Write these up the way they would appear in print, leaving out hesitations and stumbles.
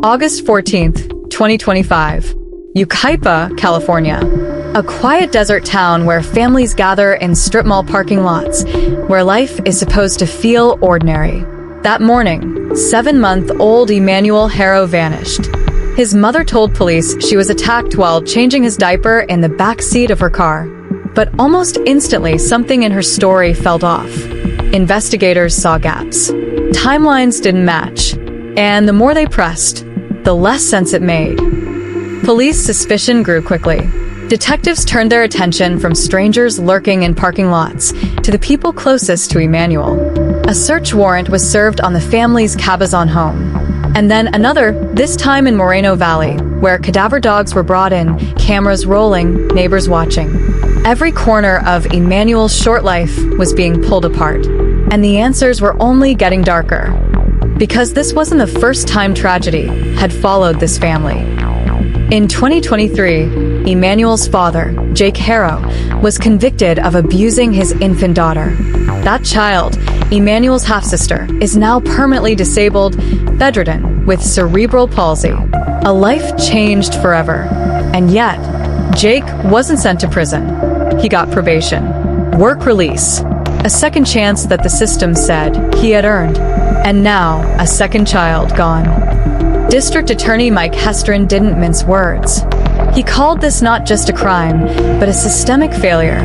August 14th, 2025. Yucaipa, California. A quiet desert town where families gather in strip mall parking lots, where life is supposed to feel ordinary. That morning, 7-month-old Emmanuel Haro vanished. His mother told police she was attacked while changing his diaper in the back seat of her car. But almost instantly, something in her story felt off. Investigators saw gaps. Timelines didn't match, and the more they pressed, the less sense it made. Police suspicion grew quickly. Detectives turned their attention from strangers lurking in parking lots to the people closest to Emmanuel. A search warrant was served on the family's Cabazon home. And then another, this time in Moreno Valley, where cadaver dogs were brought in, cameras rolling, neighbors watching. Every corner of Emmanuel's short life was being pulled apart, and the answers were only getting darker. Because this wasn't the first time tragedy had followed this family. In 2023, Emmanuel's father, Jake Haro, was convicted of abusing his infant daughter. That child, Emmanuel's half-sister, is now permanently disabled, bedridden, with cerebral palsy. A life changed forever. And yet, Jake wasn't sent to prison. He got probation, work release, a second chance that the system said he had earned. And now, a second child gone. District Attorney Mike Hestron didn't mince words. He called this not just a crime, but a systemic failure,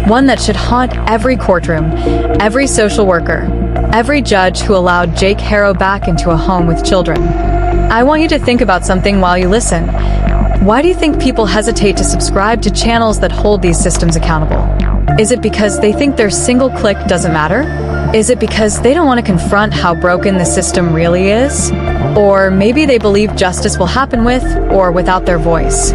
one that should haunt every courtroom, every social worker, every judge who allowed Jake Haro back into a home with children. I want you to think about something while you listen. Why do you think people hesitate to subscribe to channels that hold these systems accountable? Is it because they think their single click doesn't matter? Is it because they don't want to confront how broken the system really is? Or maybe they believe justice will happen with or without their voice.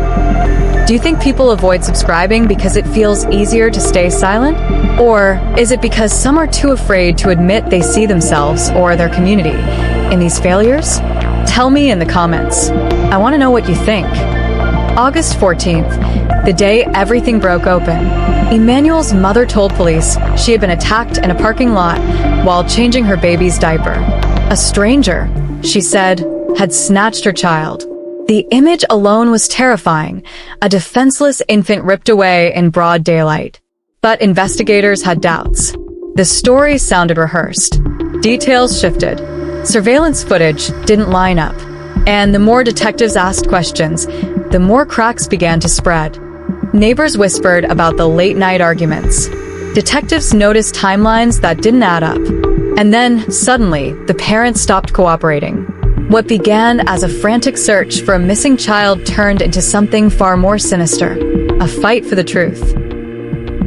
Do you think people avoid subscribing because it feels easier to stay silent? Or is it because some are too afraid to admit they see themselves or their community in these failures? Tell me in the comments. I want to know what you think. August 14th, the day everything broke open. Emmanuel's mother told police she had been attacked in a parking lot while changing her baby's diaper. A stranger, she said, had snatched her child. The image alone was terrifying, a defenseless infant ripped away in broad daylight. But investigators had doubts. The story sounded rehearsed. Details shifted. Surveillance footage didn't line up. And the more detectives asked questions, the more cracks began to spread. Neighbors whispered about the late-night arguments. Detectives noticed timelines that didn't add up. And then, suddenly, the parents stopped cooperating. What began as a frantic search for a missing child turned into something far more sinister, a fight for the truth.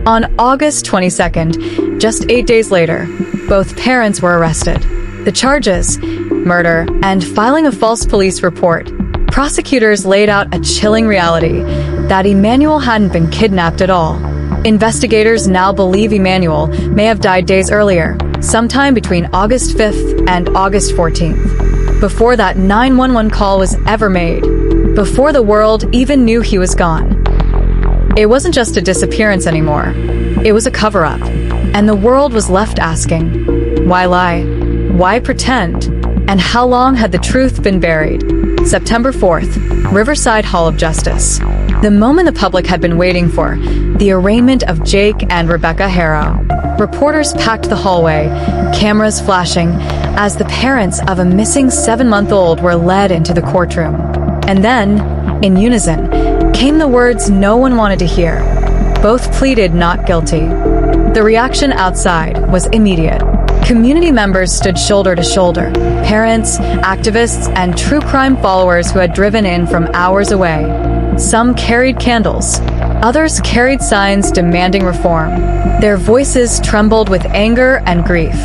On August 22nd, just 8 days later, both parents were arrested. The charges, murder, and filing a false police report. Prosecutors laid out a chilling reality that Emmanuel hadn't been kidnapped at all. Investigators now believe Emmanuel may have died days earlier, sometime between August 5th and August 14th, before that 911 call was ever made, before the world even knew he was gone. It wasn't just a disappearance anymore. It was a cover-up, and the world was left asking, why lie? Why pretend? And how long had the truth been buried? September 4th, Riverside Hall of Justice. The moment the public had been waiting for, the arraignment of Jake and Rebecca Haro. Reporters packed the hallway, cameras flashing, as the parents of a missing 7-month-old were led into the courtroom. And then, in unison, came the words no one wanted to hear. Both pleaded not guilty. The reaction outside was immediate. Community members stood shoulder to shoulder. Parents, activists, and true crime followers who had driven in from hours away. Some carried candles. Others carried signs demanding reform. Their voices trembled with anger and grief.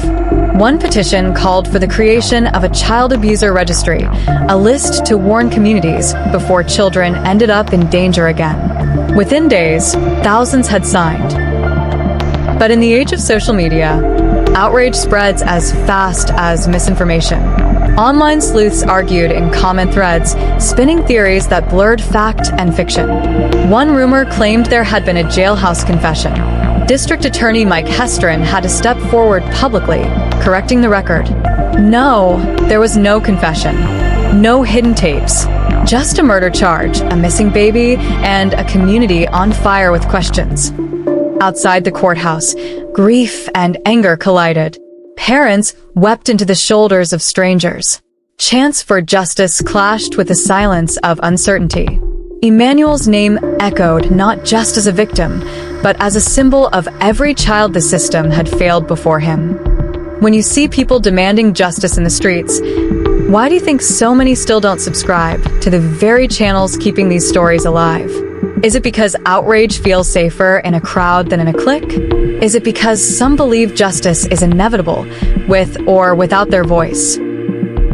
One petition called for the creation of a child abuser registry, a list to warn communities before children ended up in danger again. Within days, thousands had signed. But in the age of social media, outrage spreads as fast as misinformation. Online sleuths argued in comment threads, spinning theories that blurred fact and fiction. One rumor claimed there had been a jailhouse confession. District Attorney Mike Hestron had to step forward publicly, correcting the record. No, there was no confession. No hidden tapes. Just a murder charge, a missing baby, and a community on fire with questions. Outside the courthouse, grief and anger collided. Parents wept into the shoulders of strangers. Chants for justice clashed with the silence of uncertainty. Emmanuel's name echoed not just as a victim, but as a symbol of every child the system had failed before him. When you see people demanding justice in the streets, why do you think so many still don't subscribe to the very channels keeping these stories alive? Is it because outrage feels safer in a crowd than in a clique? Is it because some believe justice is inevitable, with or without their voice?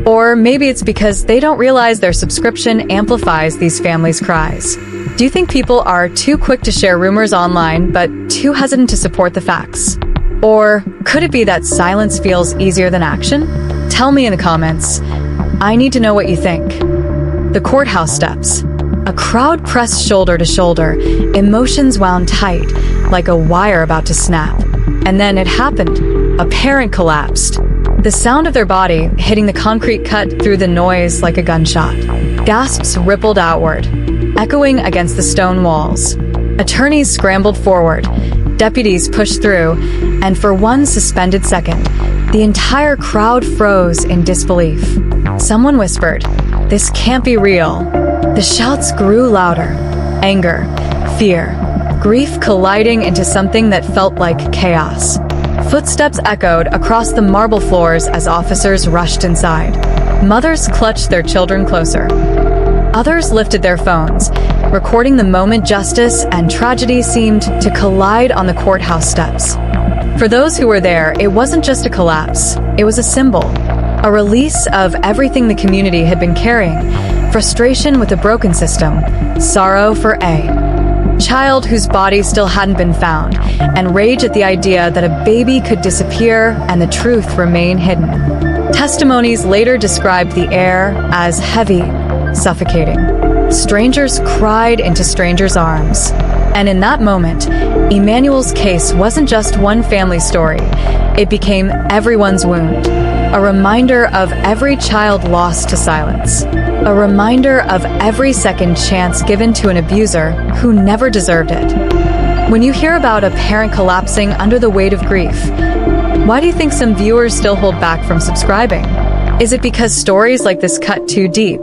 Or maybe it's because they don't realize their subscription amplifies these families' cries. Do you think people are too quick to share rumors online, but too hesitant to support the facts? Or could it be that silence feels easier than action? Tell me in the comments. I need to know what you think. The courthouse steps. A crowd pressed shoulder to shoulder, emotions wound tight, like a wire about to snap. And then it happened. A parent collapsed. The sound of their body hitting the concrete cut through the noise like a gunshot. Gasps rippled outward, echoing against the stone walls. Attorneys scrambled forward. Deputies pushed through, and for one suspended second, the entire crowd froze in disbelief. Someone whispered, "This can't be real." The shouts grew louder. Anger, fear, grief colliding into something that felt like chaos. Footsteps echoed across the marble floors as officers rushed inside. Mothers clutched their children closer. Others lifted their phones, recording the moment justice and tragedy seemed to collide on the courthouse steps. For those who were there, it wasn't just a collapse. It was a symbol, a release of everything the community had been carrying: frustration with a broken system, sorrow for a child whose body still hadn't been found, and rage at the idea that a baby could disappear and the truth remain hidden. Testimonies later described the air as heavy, suffocating. Strangers cried into strangers' arms. And in that moment, Emmanuel's case wasn't just one family's story. It became everyone's wound. A reminder of every child lost to silence. A reminder of every second chance given to an abuser who never deserved it. When you hear about a parent collapsing under the weight of grief, why do you think some viewers still hold back from subscribing? Is it because stories like this cut too deep,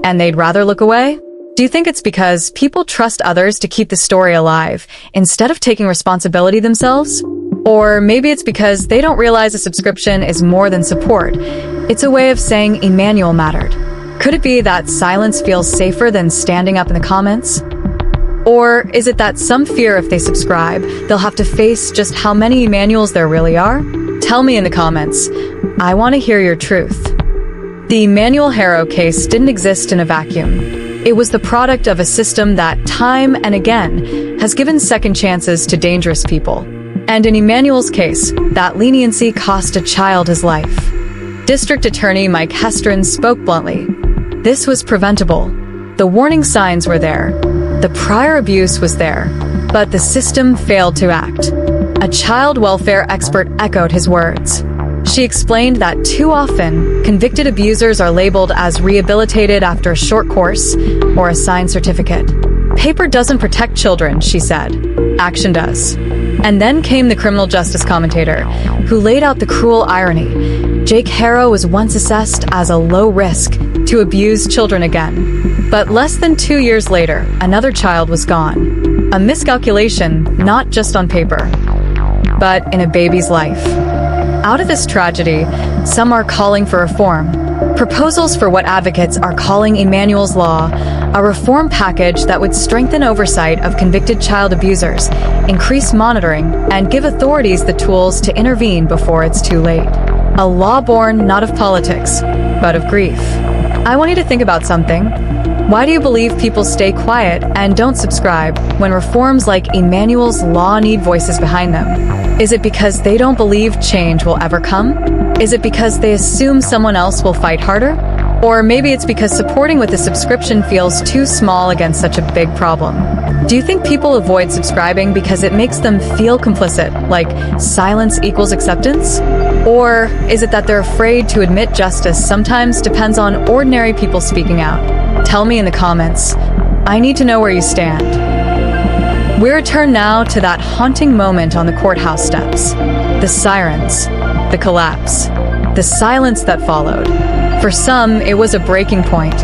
and they'd rather look away? Do you think it's because people trust others to keep the story alive, instead of taking responsibility themselves? Or maybe it's because they don't realize a subscription is more than support. It's a way of saying Emmanuel mattered. Could it be that silence feels safer than standing up in the comments? Or is it that some fear if they subscribe, they'll have to face just how many Emmanuels there really are? Tell me in the comments. I want to hear your truth. The Emmanuel Haro case didn't exist in a vacuum. It was the product of a system that, time and again, has given second chances to dangerous people. And in Emmanuel's case, that leniency cost a child his life. District Attorney Mike Hestron spoke bluntly. This was preventable. The warning signs were there. The prior abuse was there. But the system failed to act. A child welfare expert echoed his words. She explained that too often, convicted abusers are labeled as rehabilitated after a short course or a signed certificate. Paper doesn't protect children, she said. Action does. And then came the criminal justice commentator, who laid out the cruel irony. Jake Haro was once assessed as a low risk to abuse children again. But less than 2 years later, another child was gone. A miscalculation, not just on paper, but in a baby's life. Out of this tragedy, some are calling for reform. Proposals for what advocates are calling Emmanuel's Law, a reform package that would strengthen oversight of convicted child abusers, increase monitoring, and give authorities the tools to intervene before it's too late. A law born not of politics, but of grief. I want you to think about something. Why do you believe people stay quiet and don't subscribe when reforms like Emmanuel's Law need voices behind them? Is it because they don't believe change will ever come? Is it because they assume someone else will fight harder? Or maybe it's because supporting with a subscription feels too small against such a big problem. Do you think people avoid subscribing because it makes them feel complicit, like silence equals acceptance? Or is it that they're afraid to admit justice sometimes depends on ordinary people speaking out? Tell me in the comments. I need to know where you stand. We return now to that haunting moment on the courthouse steps. The sirens, the collapse, the silence that followed. For some, it was a breaking point.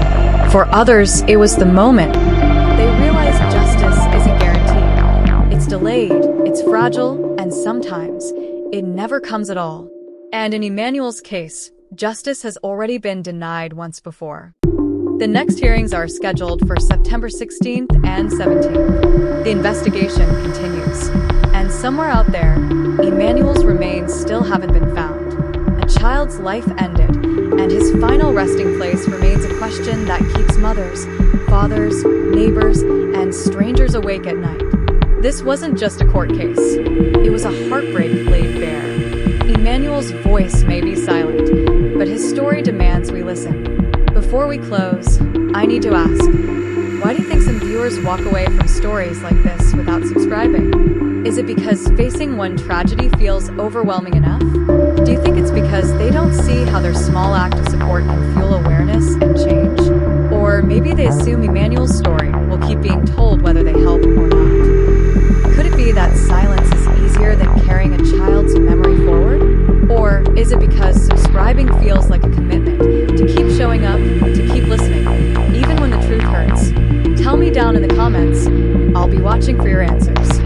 For others, it was the moment. They realized justice isn't guaranteed. It's delayed, it's fragile, and sometimes it never comes at all. And in Emmanuel's case, justice has already been denied once before. The next hearings are scheduled for September 16th and 17th. The investigation continues. And somewhere out there, Emmanuel's remains still haven't been found. A child's life ended, and his final resting place remains a question that keeps mothers, fathers, neighbors, and strangers awake at night. This wasn't just a court case. It was a heartbreak laid bare. Emmanuel's voice may be silent, but his story demands we listen. Before we close, I need to ask, why do you think some viewers walk away from stories like this without subscribing? Is it because facing one tragedy feels overwhelming enough? Do you think it's because they don't see how their small act of support can fuel awareness and change? Or maybe they assume Emmanuel's story will keep being told whether they help or not? Could it be that silence is easier than carrying a child's memory forward? Or is it because subscribing feels like a commitment to keep showing up, to keep listening, even when the truth hurts? Tell me down in the comments. I'll be watching for your answers.